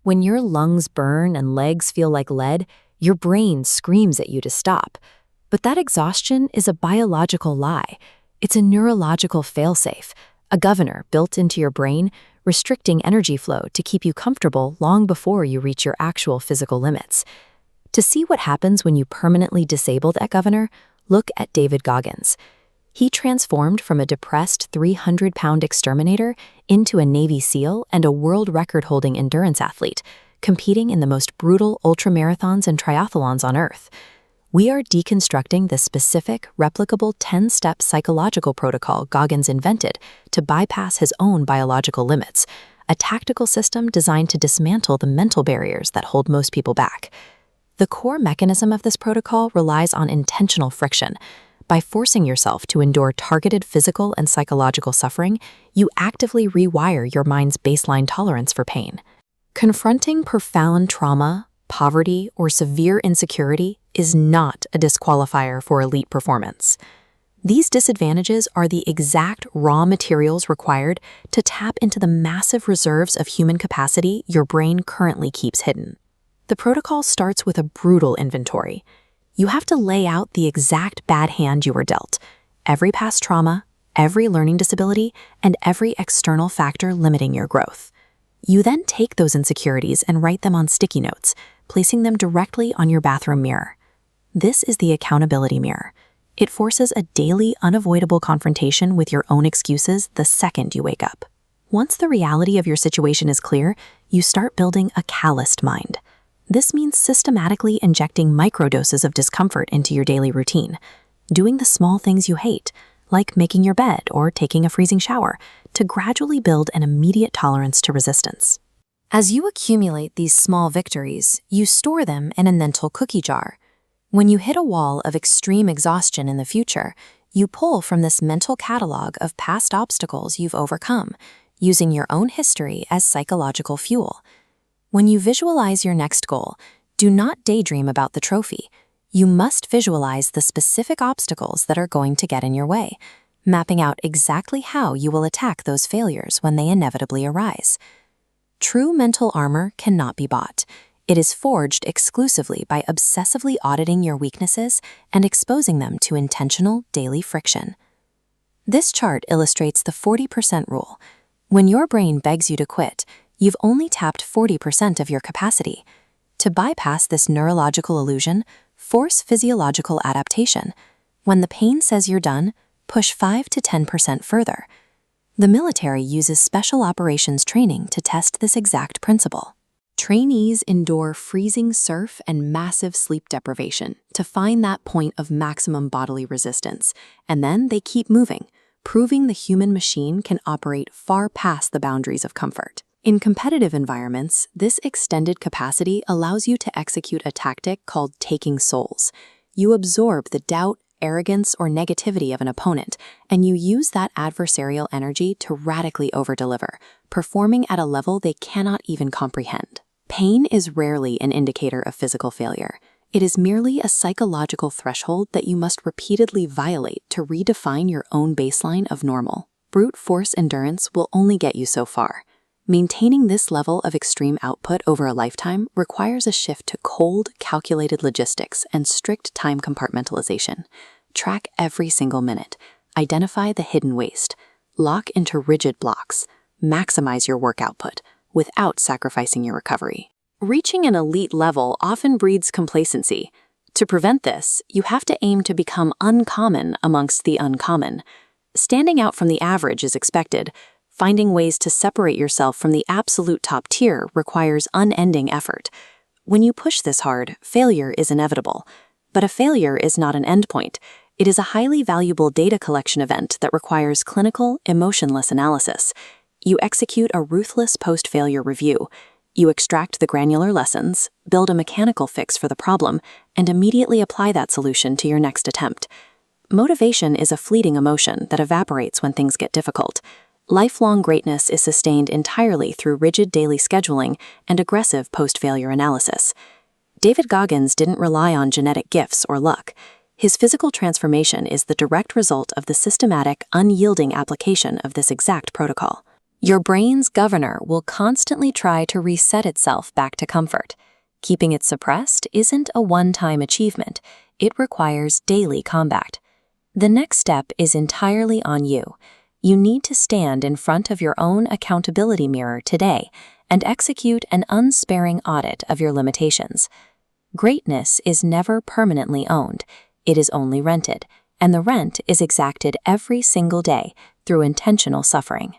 When your lungs burn and legs feel like lead, your brain screams at you to stop. But that exhaustion is a biological lie. It's a neurological failsafe, a governor built into your brain, restricting energy flow to keep you comfortable long before you reach your actual physical limits. To see what happens when you permanently disable that governor, look at David Goggins. He transformed from a depressed 300-pound exterminator into a Navy SEAL and a world record-holding endurance athlete, competing in the most brutal ultramarathons and triathlons on Earth. We are deconstructing the specific, replicable 10-step psychological protocol Goggins invented to bypass his own biological limits, a tactical system designed to dismantle the mental barriers that hold most people back. The core mechanism of this protocol relies on intentional friction. By forcing yourself to endure targeted physical and psychological suffering, you actively rewire your mind's baseline tolerance for pain. Confronting profound trauma, poverty, or severe insecurity is not a disqualifier for elite performance. These disadvantages are the exact raw materials required to tap into the massive reserves of human capacity your brain currently keeps hidden. The protocol starts with a brutal inventory. You have to lay out the exact bad hand you were dealt, every past trauma, every learning disability, and every external factor limiting your growth. You then take those insecurities and write them on sticky notes, placing them directly on your bathroom mirror. This is the accountability mirror. It forces a daily, unavoidable confrontation with your own excuses the second you wake up. Once the reality of your situation is clear, you start building a calloused mind. This means systematically injecting microdoses of discomfort into your daily routine, doing the small things you hate, like making your bed or taking a freezing shower, to gradually build an immediate tolerance to resistance. As you accumulate these small victories, you store them in a mental cookie jar. When you hit a wall of extreme exhaustion in the future, you pull from this mental catalog of past obstacles you've overcome, using your own history as psychological fuel. When you visualize your next goal, do not daydream about the trophy. You must visualize the specific obstacles that are going to get in your way, mapping out exactly how you will attack those failures when they inevitably arise. True mental armor cannot be bought. It is forged exclusively by obsessively auditing your weaknesses and exposing them to intentional daily friction. This chart illustrates the 40% rule. When your brain begs you to quit, you've only tapped 40% of your capacity. To bypass this neurological illusion, force physiological adaptation. When the pain says you're done, push 5 to 10% further. The military uses special operations training to test this exact principle. Trainees endure freezing surf and massive sleep deprivation to find that point of maximum bodily resistance, and then they keep moving, proving the human machine can operate far past the boundaries of comfort. In competitive environments, this extended capacity allows you to execute a tactic called taking souls. You absorb the doubt, arrogance, or negativity of an opponent, and you use that adversarial energy to radically overdeliver, performing at a level they cannot even comprehend. Pain is rarely an indicator of physical failure. It is merely a psychological threshold that you must repeatedly violate to redefine your own baseline of normal. Brute force endurance will only get you so far. Maintaining this level of extreme output over a lifetime requires a shift to cold, calculated logistics and strict time compartmentalization. Track every single minute. Identify the hidden waste. Lock into rigid blocks. Maximize your work output without sacrificing your recovery. Reaching an elite level often breeds complacency. To prevent this, you have to aim to become uncommon amongst the uncommon. Standing out from the average is expected. Finding ways to separate yourself from the absolute top tier requires unending effort. When you push this hard, failure is inevitable. But a failure is not an endpoint. It is a highly valuable data collection event that requires clinical, emotionless analysis. You execute a ruthless post-failure review. You extract the granular lessons, build a mechanical fix for the problem, and immediately apply that solution to your next attempt. Motivation is a fleeting emotion that evaporates when things get difficult. Lifelong greatness is sustained entirely through rigid daily scheduling and aggressive post-failure analysis. David Goggins didn't rely on genetic gifts or luck. His physical transformation is the direct result of the systematic, unyielding application of this exact protocol. Your brain's governor will constantly try to reset itself back to comfort. Keeping it suppressed isn't a one-time achievement. It requires daily combat. The next step is entirely on you. You need to stand in front of your own accountability mirror today and execute an unsparing audit of your limitations. Greatness is never permanently owned. It is only rented, and the rent is exacted every single day through intentional suffering.